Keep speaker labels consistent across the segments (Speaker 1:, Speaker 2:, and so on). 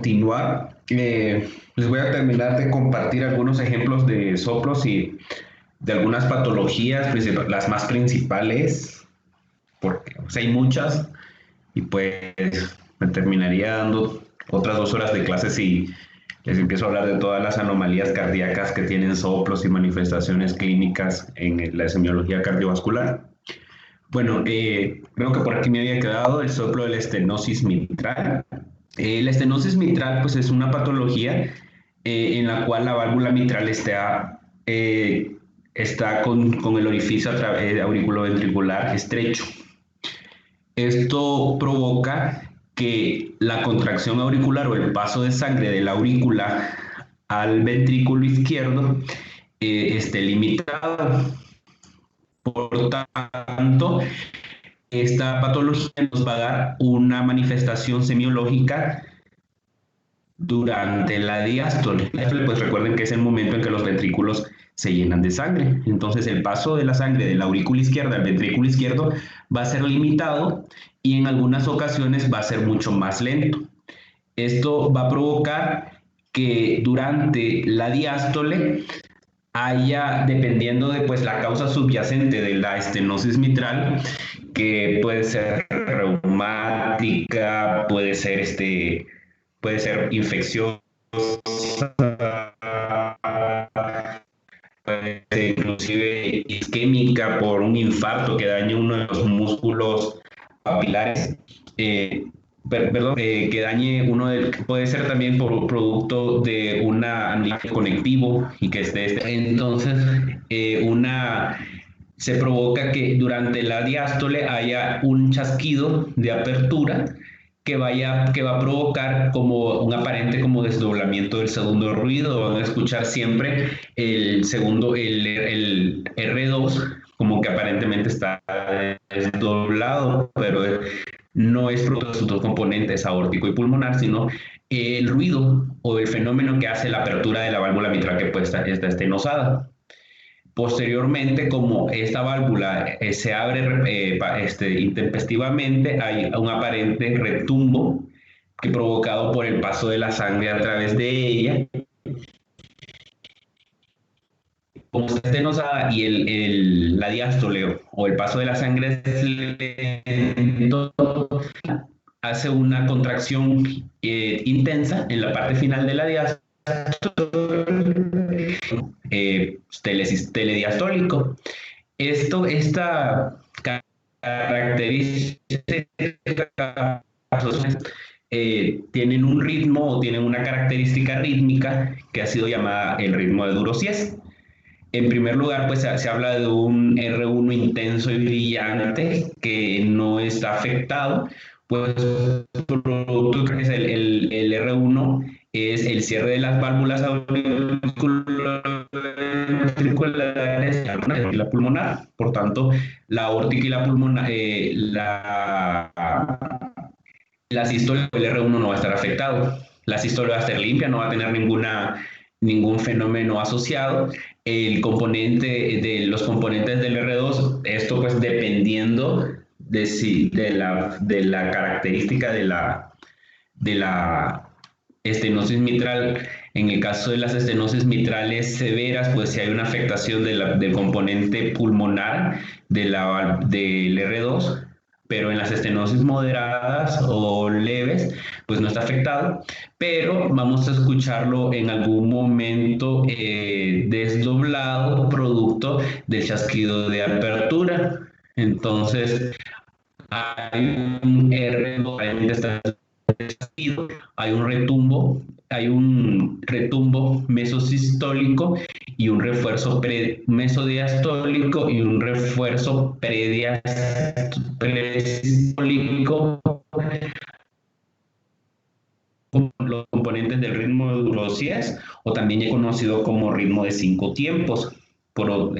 Speaker 1: continuar, les voy a terminar de compartir algunos ejemplos de soplos y de algunas patologías, las más principales, porque o sea, hay muchas, y pues me terminaría dando otras 2 horas de clase si les empiezo a hablar de todas las anomalías cardíacas que tienen soplos y manifestaciones clínicas en la semiología cardiovascular. Bueno, creo que por aquí me había quedado el soplo de la estenosis mitral. La estenosis mitral pues es una patología en la cual la válvula mitral está con el orificio auriculoventricular estrecho. Esto provoca que la contracción auricular o el paso de sangre de la aurícula al ventrículo izquierdo esté limitado. Por tanto, esta patología nos va a dar una manifestación semiológica durante la diástole. Pues recuerden que es el momento en que los ventrículos se llenan de sangre. Entonces el paso de la sangre de la aurícula izquierda al ventrículo izquierdo va a ser limitado y en algunas ocasiones va a ser mucho más lento. Esto va a provocar que durante la diástole haya, dependiendo de pues la causa subyacente de la estenosis mitral, que puede ser reumática, puede ser infecciosa, puede ser inclusive isquémica por un infarto que dañe uno de los músculos papilares. Que dañe puede ser también por producto de un análisis conectivo y que entonces se provoca que durante la diástole haya un chasquido de apertura que va a provocar como un aparente como desdoblamiento del segundo ruido. Van a escuchar siempre el R2 como que aparentemente está desdoblado, pero no es fruto de sus dos componentes, aórtico y pulmonar, sino el ruido o el fenómeno que hace la apertura de la válvula mitral que pues está estenosada. Posteriormente, como esta válvula se abre intempestivamente, hay un aparente retumbo provocado por el paso de la sangre a través de ella. Como está estenosada y la diástole o el paso de la sangre es lento, hace una contracción intensa en la parte final de la diástole, telediastólico. Esta característica tienen un ritmo o tienen una característica rítmica que ha sido llamada el ritmo de Durossiez. En primer lugar, pues se habla de un R1 intenso y brillante que no está afectado, pues producto que es el R1 es el cierre de las válvulas auriculares y la pulmonar. Por tanto, la aórtica y la pulmonar, la sístole del R1 no va a estar afectado. La sístole va a estar limpia, no va a tener ningún fenómeno asociado. Los componentes del R2, esto pues dependiendo de la característica de la estenosis mitral. En el caso de las estenosis mitrales severas, pues si hay una afectación del componente pulmonar del R2, pero en las estenosis moderadas o leves, pues no está afectado, pero vamos a escucharlo en algún momento desdoblado producto del chasquido de apertura. Entonces, hay un R, hay un retumbo mesosistólico y un refuerzo mesodiastólico y un refuerzo predistólico con los componentes del ritmo de Durossiez, o también conocido como ritmo de 5 tiempos, por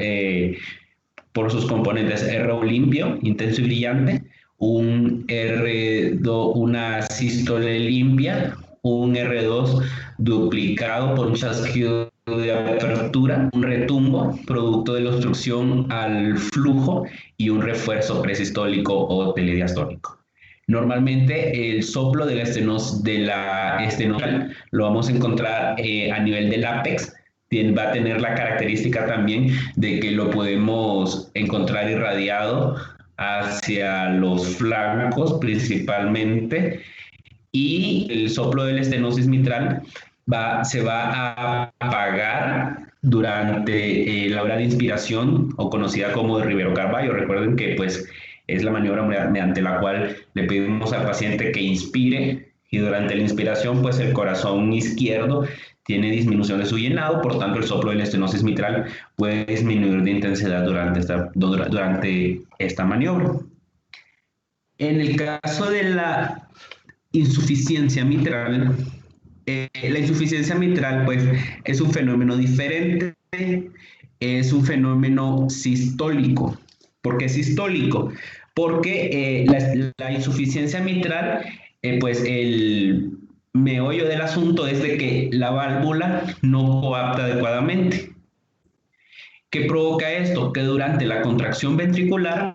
Speaker 1: sus componentes R1 limpio, intenso y brillante, una sístole limpia, un R2 duplicado por un chasquido de apertura, un retumbo producto de la obstrucción al flujo y un refuerzo presistólico o telediastólico. Normalmente el soplo de la estenosis lo vamos a encontrar a nivel del ápex. Va a tener la característica también de que lo podemos encontrar irradiado hacia los flancos principalmente, y el soplo de la estenosis mitral se va a apagar durante la hora de inspiración, o conocida como de Rivero Carballo. Recuerden que pues es la maniobra mediante la cual le pedimos al paciente que inspire, y durante la inspiración pues el corazón izquierdo tiene disminución de su llenado, por tanto el soplo de la estenosis mitral puede disminuir de intensidad durante esta maniobra. En el caso de la insuficiencia mitral, la insuficiencia mitral pues es un fenómeno diferente, es un fenómeno sistólico. ¿Por qué sistólico? Porque la insuficiencia mitral, pues el meollo del asunto es de que la válvula no coapta adecuadamente. ¿Qué provoca esto? Que durante la contracción ventricular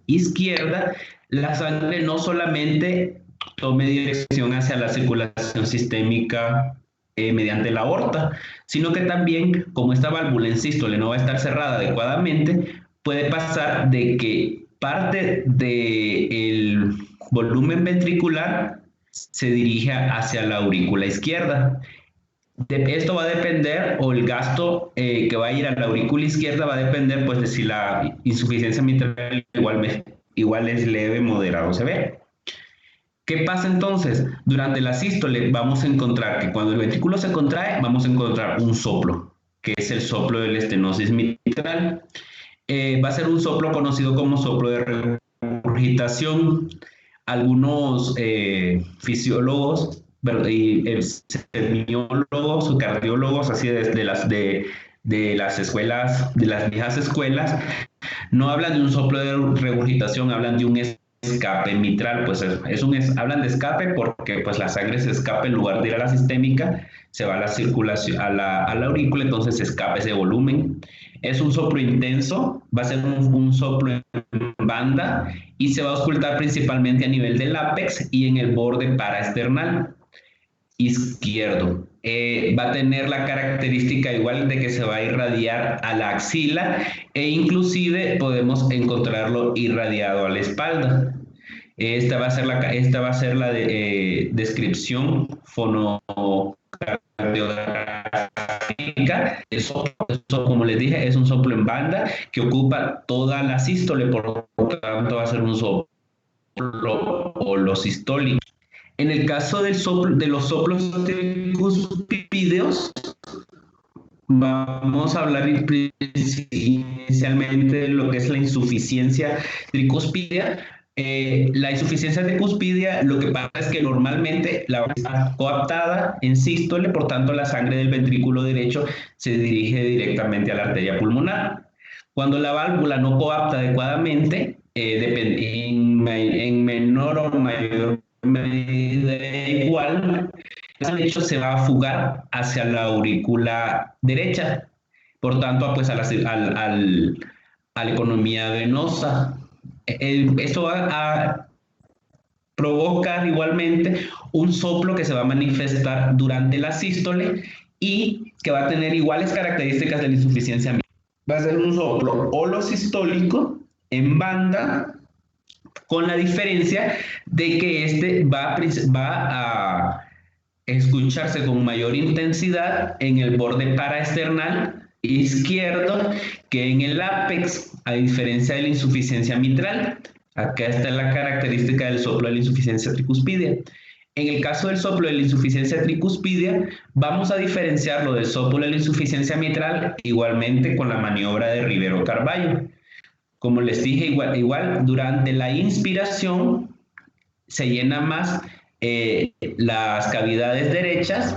Speaker 1: izquierda, la sangre no solamente tome dirección hacia la circulación sistémica mediante la aorta, sino que también, como esta válvula en sístole no va a estar cerrada adecuadamente, puede pasar de que parte del volumen ventricular se dirija hacia la aurícula izquierda. Esto va a depender, o el gasto que va a ir a la aurícula izquierda va a depender pues de si la insuficiencia mitral igual es leve, moderado o severo. ¿Qué pasa entonces? Durante la sístole vamos a encontrar que cuando el ventrículo se contrae, vamos a encontrar un soplo, que es el soplo de la estenosis mitral. Va a ser un soplo conocido como soplo de regurgitación. Algunos fisiólogos y semiólogos o cardiólogos, así de las escuelas, de las viejas escuelas, no hablan de un soplo de regurgitación, hablan de un escape mitral. Pues hablan de escape porque pues la sangre se escapa, en lugar de ir a la sistémica, se va a la circulación, a la aurícula, entonces se escapa ese volumen. Es un soplo intenso, va a ser un soplo en banda, y se va a auscultar principalmente a nivel del ápex y en el borde paraesternal izquierdo. Va a tener la característica igual de que se va a irradiar a la axila, e inclusive podemos encontrarlo irradiado a la espalda. Esta va a ser la descripción fonocardiográfica. Eso, como les dije, es un soplo en banda que ocupa toda la sístole, por lo tanto va a ser un soplo holosistólico. En el caso de los soplos tricúspidos, vamos a hablar inicialmente de lo que es la insuficiencia tricúspida. La insuficiencia tricúspida, lo que pasa es que normalmente la válvula está coaptada en sístole, por tanto la sangre del ventrículo derecho se dirige directamente a la arteria pulmonar. Cuando la válvula no coapta adecuadamente, en menor o mayor medida igual, el hecho se va a fugar hacia la aurícula derecha, por tanto pues a la economía venosa. Esto va a provocar igualmente un soplo que se va a manifestar durante la sístole y que va a tener iguales características de la insuficiencia mitral. Va a ser un soplo holosistólico en banda, con la diferencia de que este va a escucharse con mayor intensidad en el borde paraesternal izquierdo que en el ápex, a diferencia de la insuficiencia mitral. Acá está la característica del soplo de la insuficiencia tricuspidia. En el caso del soplo de la insuficiencia tricuspidia, vamos a diferenciarlo del soplo de la insuficiencia mitral igualmente con la maniobra de Rivero Carballo. Como les dije, igual durante la inspiración se llena más las cavidades derechas,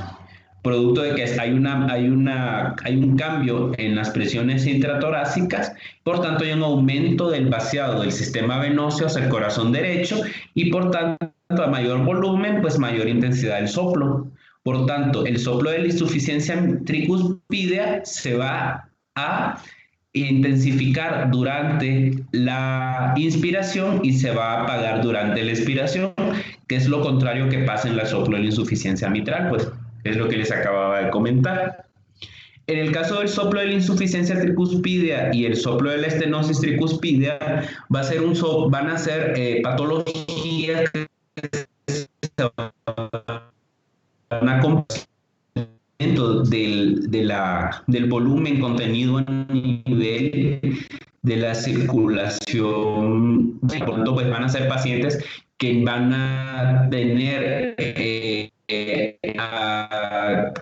Speaker 1: producto de que hay un cambio en las presiones intratorácicas, por tanto hay un aumento del vaciado del sistema venoso hacia el corazón derecho, y por tanto a mayor volumen, pues mayor intensidad del soplo. Por tanto, el soplo de la insuficiencia tricuspidea se va a intensificar durante la inspiración y se va a apagar durante la expiración. que es lo contrario que pasa en el soplo de la insuficiencia mitral, pues es lo que les acababa de comentar. En el caso del soplo de la insuficiencia tricuspidea y el soplo de la estenosis tricuspidea, van a ser patologías que se van a del volumen contenido en el nivel de la circulación. Por lo tanto, pues van a ser pacientes que van a tener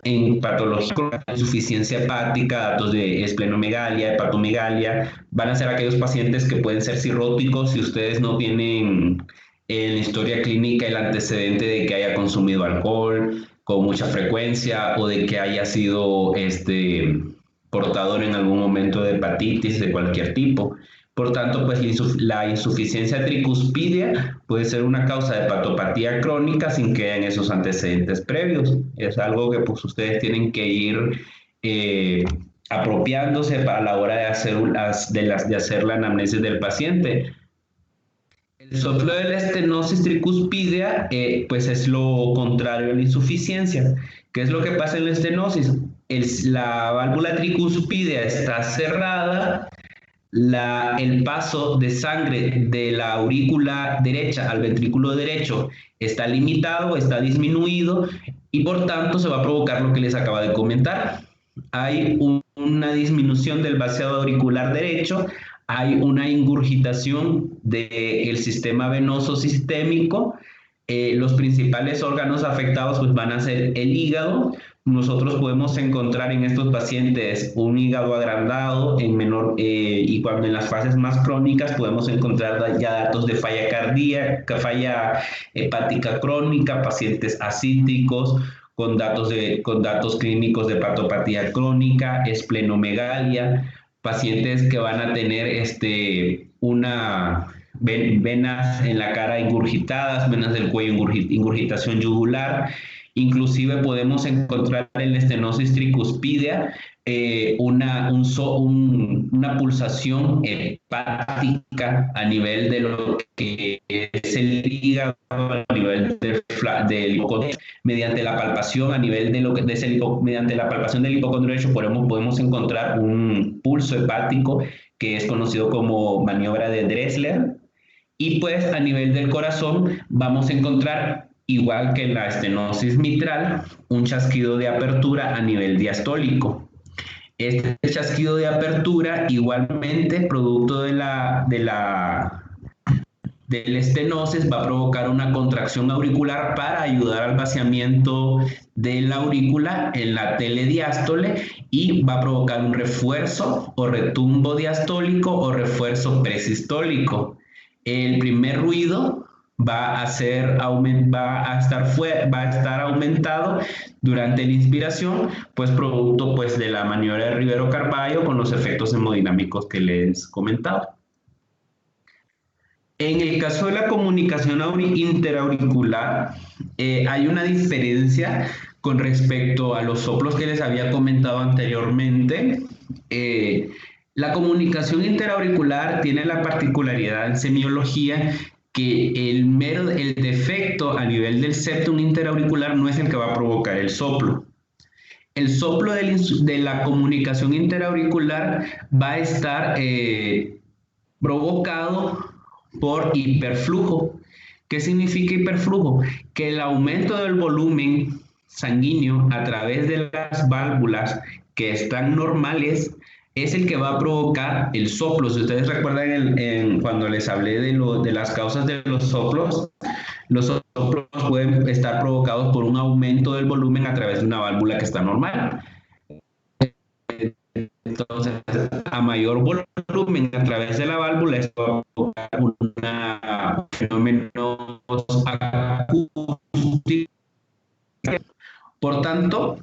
Speaker 1: en patología de insuficiencia hepática, datos de esplenomegalia, hepatomegalia, van a ser aquellos pacientes que pueden ser cirróticos si ustedes no tienen en la historia clínica el antecedente de que haya consumido alcohol con mucha frecuencia o de que haya sido portador en algún momento de hepatitis de cualquier tipo. Por tanto, pues la insuficiencia tricuspidea puede ser una causa de hepatopatía crónica sin que hayan esos antecedentes previos. Es algo que pues ustedes tienen que ir apropiándose para la hora de hacer, de hacer la anamnesis del paciente. El soplo de la estenosis tricuspidea pues es lo contrario a la insuficiencia. ¿Qué es lo que pasa en la estenosis? La válvula tricuspidea está cerrada, el paso de sangre de la aurícula derecha al ventrículo derecho está limitado, está disminuido y por tanto se va a provocar lo que les acabo de comentar. Hay una disminución del vaciado auricular derecho, hay una ingurgitación del sistema venoso sistémico. Los principales órganos afectados pues, van a ser el hígado. Nosotros podemos encontrar en estos pacientes un hígado agrandado y cuando en las fases más crónicas podemos encontrar ya datos de falla cardíaca, falla hepática crónica, pacientes ascíticos con datos clínicos de hepatopatía crónica, esplenomegalia, pacientes que van a tener venas en la cara ingurgitadas, venas del cuello, ingurgitación yugular. Inclusive podemos encontrar en la estenosis tricuspidea una pulsación hepática a nivel de lo que es el hígado, a nivel del hipocondrio, mediante la palpación a nivel de lo que es mediante la palpación del hipocondrio derecho podemos encontrar un pulso hepático que es conocido como maniobra de Dressler. Y pues a nivel del corazón vamos a encontrar, igual que en la estenosis mitral, un chasquido de apertura a nivel diastólico. Este chasquido de apertura, igualmente, producto de la estenosis, va a provocar una contracción auricular para ayudar al vaciamiento de la aurícula en la telediástole y va a provocar un refuerzo o retumbo diastólico o refuerzo presistólico. El primer ruido va a estar aumentado durante la inspiración, pues producto pues, de la maniobra de Rivero Carballo con los efectos hemodinámicos que les comentaba. En el caso de la comunicación interauricular, hay una diferencia con respecto a los soplos que les había comentado anteriormente. La comunicación interauricular tiene la particularidad en semiología que el defecto a nivel del septum interauricular no es el que va a provocar el soplo. El soplo de la comunicación interauricular va a estar provocado por hiperflujo. ¿Qué significa hiperflujo? Que el aumento del volumen sanguíneo a través de las válvulas que están normales es el que va a provocar el soplo. Si ustedes recuerdan cuando les hablé de las causas de los soplos pueden estar provocados por un aumento del volumen a través de una válvula que está normal. Entonces, a mayor volumen a través de la válvula, esto va a provocar un fenómeno acústico. Por tanto,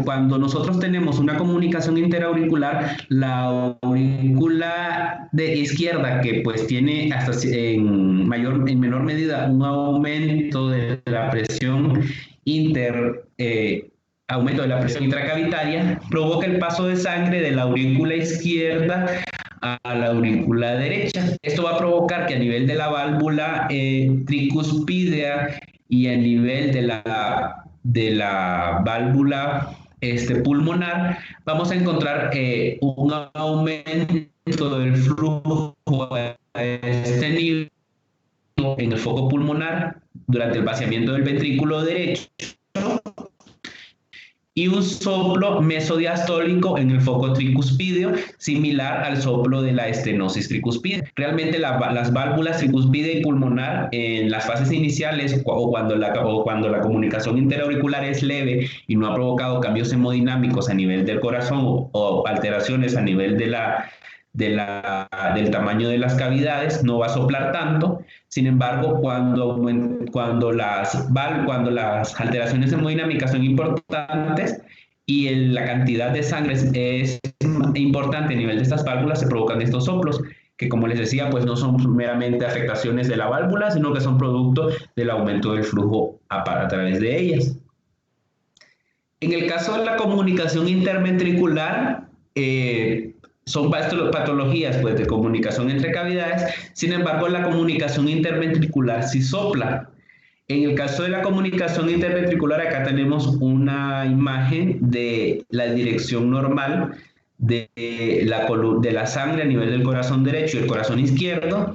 Speaker 1: cuando nosotros tenemos una comunicación interauricular, la aurícula de izquierda, que pues tiene hasta en menor medida un aumento de la presión intracavitaria, provoca el paso de sangre de la aurícula izquierda a la aurícula derecha. Esto va a provocar que a nivel de la válvula tricuspidea y a nivel de la válvula pulmonar, vamos a encontrar un aumento del flujo a este nivel en el foco pulmonar durante el vaciamiento del ventrículo derecho y un soplo mesodiastólico en el foco tricuspideo, similar al soplo de la estenosis tricuspidea. Realmente las válvulas tricuspidea y pulmonar en las fases iniciales o cuando la comunicación interauricular es leve y no ha provocado cambios hemodinámicos a nivel del corazón o alteraciones a nivel del tamaño de las cavidades, no va a soplar tanto. Sin embargo, cuando las alteraciones hemodinámicas son importantes y la cantidad de sangre es importante a nivel de estas válvulas, se provocan estos soplos, que como les decía, pues no son meramente afectaciones de la válvula, sino que son producto del aumento del flujo a través de ellas. En el caso de la comunicación interventricular, son patologías pues, de comunicación entre cavidades. Sin embargo, la comunicación interventricular sí sopla. En el caso de la comunicación interventricular, acá tenemos una imagen de la dirección normal de la sangre a nivel del corazón derecho y el corazón izquierdo.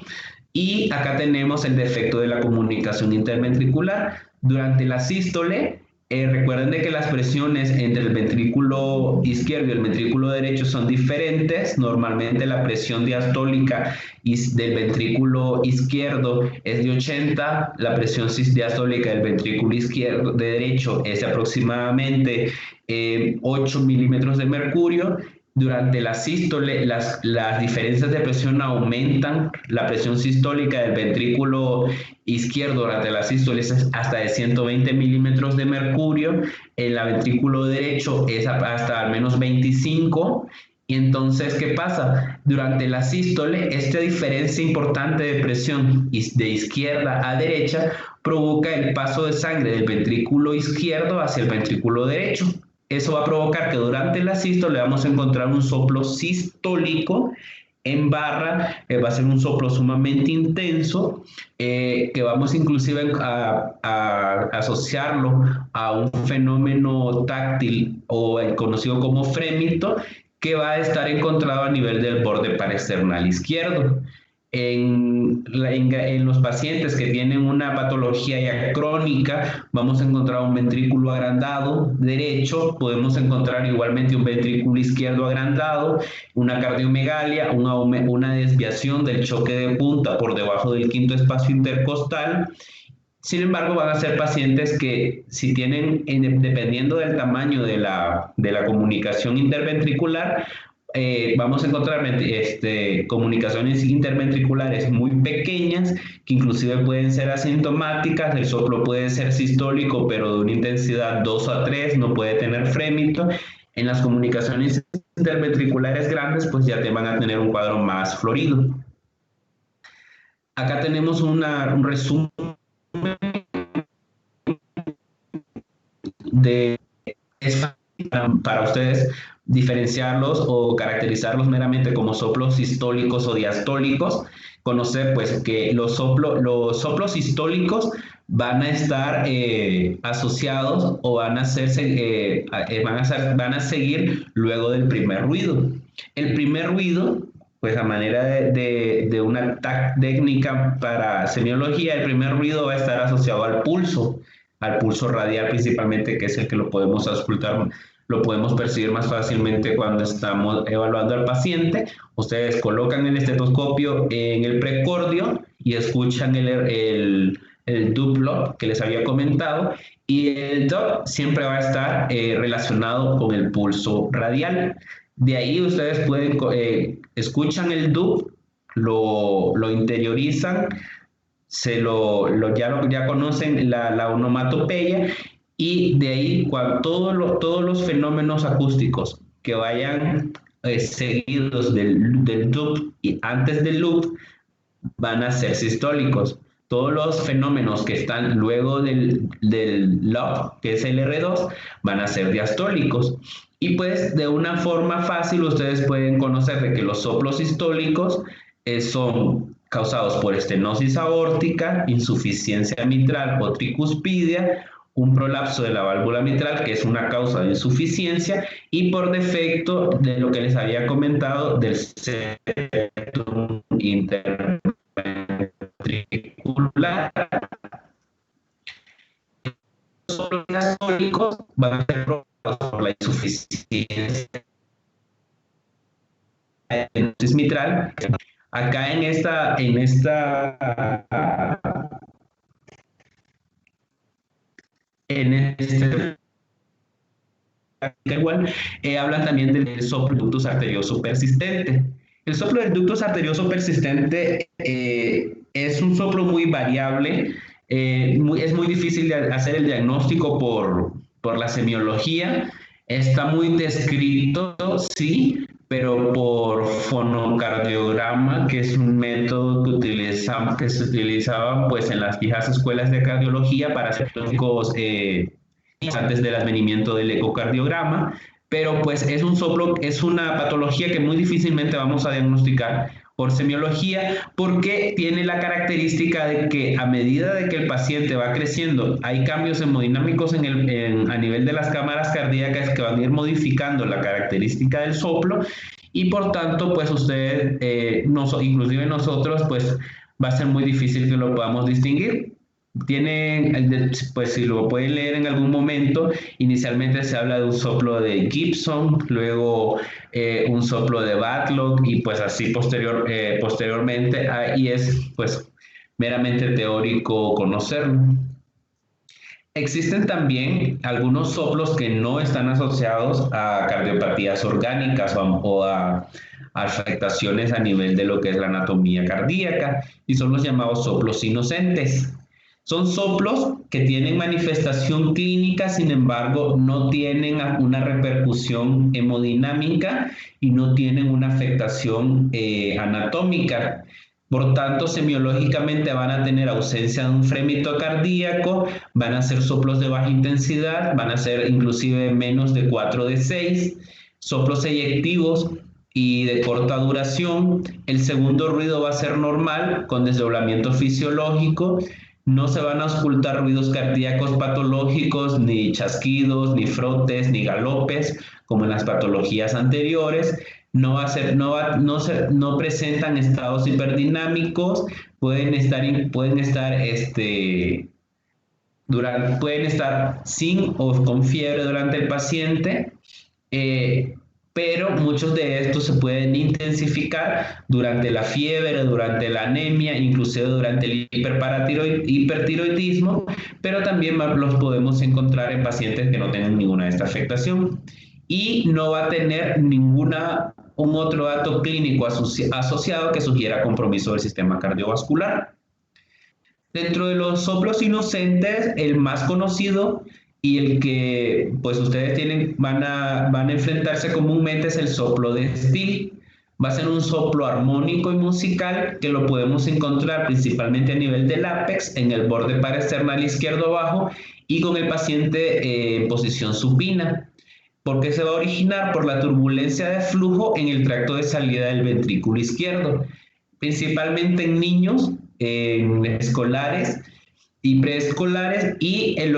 Speaker 1: Y acá tenemos el defecto de la comunicación interventricular. Durante la sístole, recuerden de que las presiones entre el ventrículo izquierdo y el ventrículo derecho son diferentes. Normalmente la presión diastólica del ventrículo izquierdo es de 80, la presión diastólica del ventrículo izquierdo derecho es aproximadamente 8 milímetros de mercurio. Durante la sístole, las diferencias de presión aumentan. La presión sistólica del ventrículo izquierdo durante la sístole es hasta de 120 milímetros de mercurio. En el ventrículo derecho es hasta al menos 25. Y entonces, ¿qué pasa? Durante la sístole, esta diferencia importante de presión de izquierda a derecha provoca el paso de sangre del ventrículo izquierdo hacia el ventrículo derecho. Eso va a provocar que durante la sístole vamos a encontrar un soplo sistólico en barra, va a ser un soplo sumamente intenso, que vamos inclusive a asociarlo a un fenómeno táctil o el conocido como frémito, que va a estar encontrado a nivel del borde parasternal izquierdo. En los pacientes que tienen una patología ya crónica, vamos a encontrar un ventrículo agrandado derecho, podemos encontrar igualmente un ventrículo izquierdo agrandado, una cardiomegalia, una desviación del choque de punta por debajo del quinto espacio intercostal. Sin embargo, van a ser pacientes que si tienen, dependiendo del tamaño de la comunicación interventricular, vamos a encontrar comunicaciones interventriculares muy pequeñas que inclusive pueden ser asintomáticas. El soplo puede ser sistólico, pero de una intensidad 2 a 3, no puede tener frémito. En las comunicaciones interventriculares grandes, pues ya te van a tener un cuadro más florido. Acá tenemos un resumen de para ustedes diferenciarlos o caracterizarlos meramente como soplos sistólicos o diastólicos. Conocer pues que los soplos sistólicos van a estar asociados o van a seguir luego del primer ruido. El primer ruido, pues a manera de una técnica para semiología, el primer ruido va a estar asociado al pulso radial principalmente, que es el que lo podemos auscultar, lo podemos percibir más fácilmente cuando estamos evaluando al paciente. Ustedes colocan el estetoscopio en el precordio y escuchan el Doppler que les había comentado, y el Doppler siempre va a estar relacionado con el pulso radial. De ahí ustedes pueden, escuchan el Doppler, lo interiorizan, ya conocen la onomatopeya, y de ahí todos los fenómenos acústicos que vayan seguidos del loop y antes del loop van a ser sistólicos. todos los fenómenos que están luego del log, que es el R2, van a ser diastólicos. Y pues de una forma fácil ustedes pueden conocer de que los soplos sistólicos son causados por estenosis aórtica, insuficiencia mitral o tricuspidia, un prolapso de la válvula mitral, que es una causa de insuficiencia, y por defecto de lo que les había comentado del septum interventricular. Los soplos diastólicos van a ser provocados por la insuficiencia mitral. Acá en esta igual hablan también del soplo del ductus arterioso persistente. El soplo del ductus arterioso persistente es un soplo muy variable, es muy difícil de hacer el diagnóstico por la semiología, está muy descrito, sí, pero por fonocardiograma, que es un método que se utilizaba pues, en las viejas escuelas de cardiología para hacer diagnósticos antes del advenimiento del ecocardiograma, pero pues es un soplo, es una patología que muy difícilmente vamos a diagnosticar por semiología, porque tiene la característica de que a medida de que el paciente va creciendo, hay cambios hemodinámicos a nivel de las cámaras cardíacas que van a ir modificando la característica del soplo, y por tanto, pues usted, inclusive nosotros, pues va a ser muy difícil que lo podamos distinguir. Pues si lo pueden leer en algún momento, inicialmente se habla de un soplo de Gibson, luego un soplo de Batlock y pues así posteriormente, y es pues meramente teórico conocerlo. Existen también algunos soplos que no están asociados a cardiopatías orgánicas o a afectaciones a nivel de lo que es la anatomía cardíaca, y son los llamados soplos inocentes. Son soplos que tienen manifestación clínica, sin embargo, no tienen una repercusión hemodinámica y no tienen una afectación anatómica. Por tanto, semiológicamente van a tener ausencia de un frémito cardíaco, van a ser soplos de baja intensidad, van a ser inclusive menos de 4D6, soplos eyectivos y de corta duración. El segundo ruido va a ser normal, con desdoblamiento fisiológico. No se van a auscultar ruidos cardíacos patológicos, ni chasquidos, ni frotes, ni galopes, como en las patologías anteriores. No presentan estados hiperdinámicos, pueden estar sin o con fiebre durante el paciente, pero muchos de estos se pueden intensificar durante la fiebre, durante la anemia, inclusive durante el hipertiroidismo, pero también los podemos encontrar en pacientes que no tengan ninguna de esta afectación. Y no va a tener un otro dato clínico asociado que sugiera compromiso del sistema cardiovascular. Dentro de los soplos inocentes, el más conocido y el que pues ustedes van a enfrentarse comúnmente es el soplo de Steele. Va a ser un soplo armónico y musical que lo podemos encontrar principalmente a nivel del ápex, en el borde paraesternal izquierdo bajo y con el paciente en posición supina. ¿Por qué se va a originar? Por la turbulencia de flujo en el tracto de salida del ventrículo izquierdo, principalmente en niños, en escolares y preescolares, y el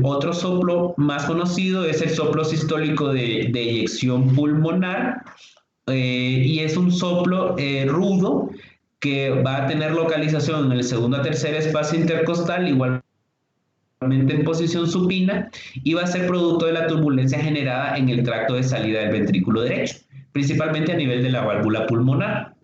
Speaker 1: otro soplo más conocido es el soplo sistólico de eyección pulmonar, y es un soplo rudo que va a tener localización en el segundo a tercer espacio intercostal, igualmente en posición supina, y va a ser producto de la turbulencia generada en el tracto de salida del ventrículo derecho, principalmente a nivel de la válvula pulmonar.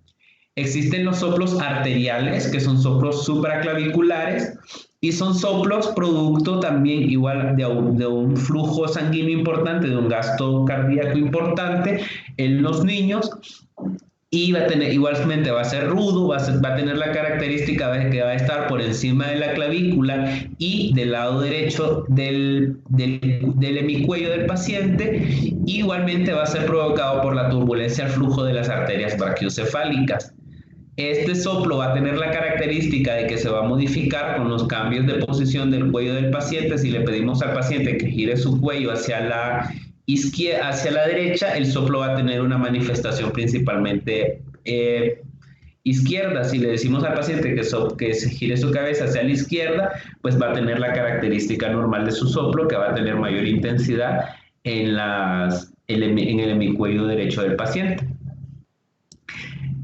Speaker 1: Existen los soplos arteriales, que son soplos supraclaviculares, y son soplos producto también igual de un flujo sanguíneo importante, de un gasto cardíaco importante en los niños, y igualmente va a ser rudo, va a tener la característica de que va a estar por encima de la clavícula y del lado derecho del hemicuello del paciente. Igualmente va a ser provocado por la turbulencia al flujo de las arterias brachiocefálicas. Este soplo va a tener la característica de que se va a modificar con los cambios de posición del cuello del paciente. Si le pedimos al paciente que gire su cuello hacia la izquierda, hacia la derecha, el soplo va a tener una manifestación principalmente izquierda. Si le decimos al paciente que se gire su cabeza hacia la izquierda, pues va a tener la característica normal de su soplo, que va a tener mayor intensidad en el hemicuello derecho del paciente.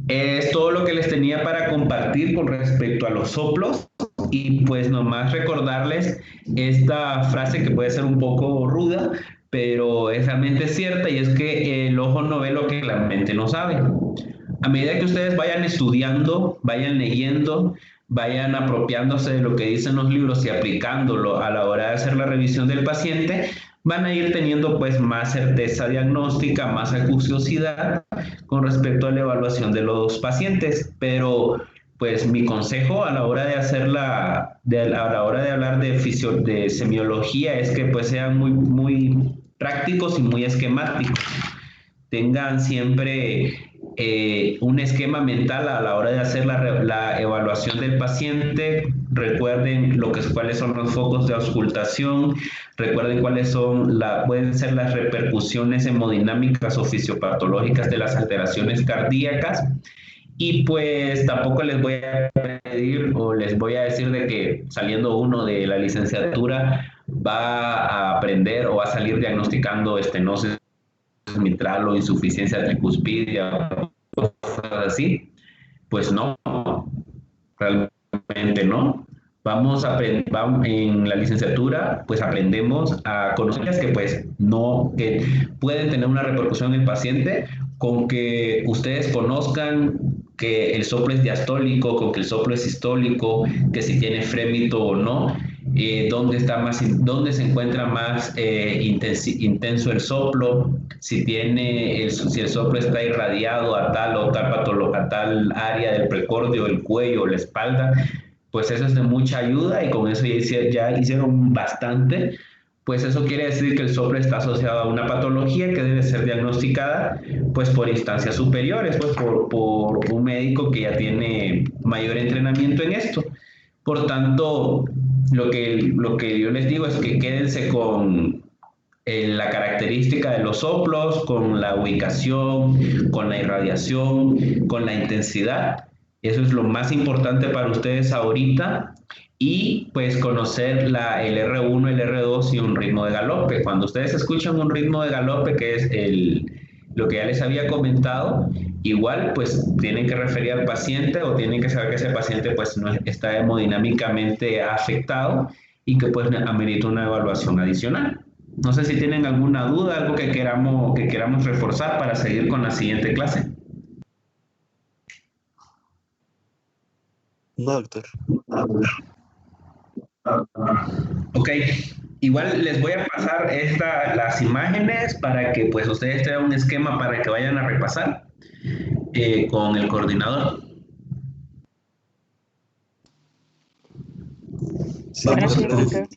Speaker 1: Es todo lo que les tenía para compartir con respecto a los soplos, y pues nomás recordarles esta frase que puede ser un poco ruda, pero es realmente cierta, y es que el ojo no ve lo que la mente no sabe. A medida que ustedes vayan estudiando, vayan leyendo, vayan apropiándose de lo que dicen los libros y aplicándolo a la hora de hacer la revisión del paciente, van a ir teniendo pues más certeza diagnóstica, más acuciosidad con respecto a la evaluación de los pacientes. Pero pues mi consejo a la hora de a la hora de hablar de semiología es que pues sean muy prácticos y muy esquemáticos. Tengan siempre un esquema mental a la hora de hacer la evaluación del paciente. Recuerden cuáles son los focos de auscultación, recuerden pueden ser las repercusiones hemodinámicas o fisiopatológicas de las alteraciones cardíacas. Y pues tampoco les voy a pedir o les voy a decir de que saliendo uno de la licenciatura va a aprender o va a salir diagnosticando estenosis mitral o insuficiencia tricuspidia o cosas así. Pues no, realmente no. En la licenciatura, pues aprendemos a conocer que pues no, que pueden tener una repercusión en el paciente, con que ustedes conozcan que el soplo es diastólico, con que el soplo es sistólico, que si tiene frémito o no, dónde se encuentra más intenso el soplo, si el soplo está irradiado a tal o a tal área del precordio, el cuello, la espalda. Pues eso es de mucha ayuda, y con eso ya hicieron bastante. Pues eso quiere decir que el soplo está asociado a una patología que debe ser diagnosticada pues por instancias superiores, pues por un médico que ya tiene mayor entrenamiento en esto. Por tanto, lo que yo les digo es que quédense con la característica de los soplos, con la ubicación, con la irradiación, con la intensidad. Eso es lo más importante para ustedes ahorita. Y pues conocer el R1, el R2 y un ritmo de galope. Cuando ustedes escuchan un ritmo de galope, que es lo que ya les había comentado, igual pues tienen que referir al paciente, o tienen que saber que ese paciente pues no está hemodinámicamente afectado y que pues amerita una evaluación adicional. No sé si tienen alguna duda, algo que queramos reforzar para seguir con la siguiente clase.
Speaker 2: No, doctor.
Speaker 1: Ok, igual les voy a pasar las imágenes para que pues ustedes tengan un esquema para que vayan a repasar con el coordinador.
Speaker 2: Sí, doctor.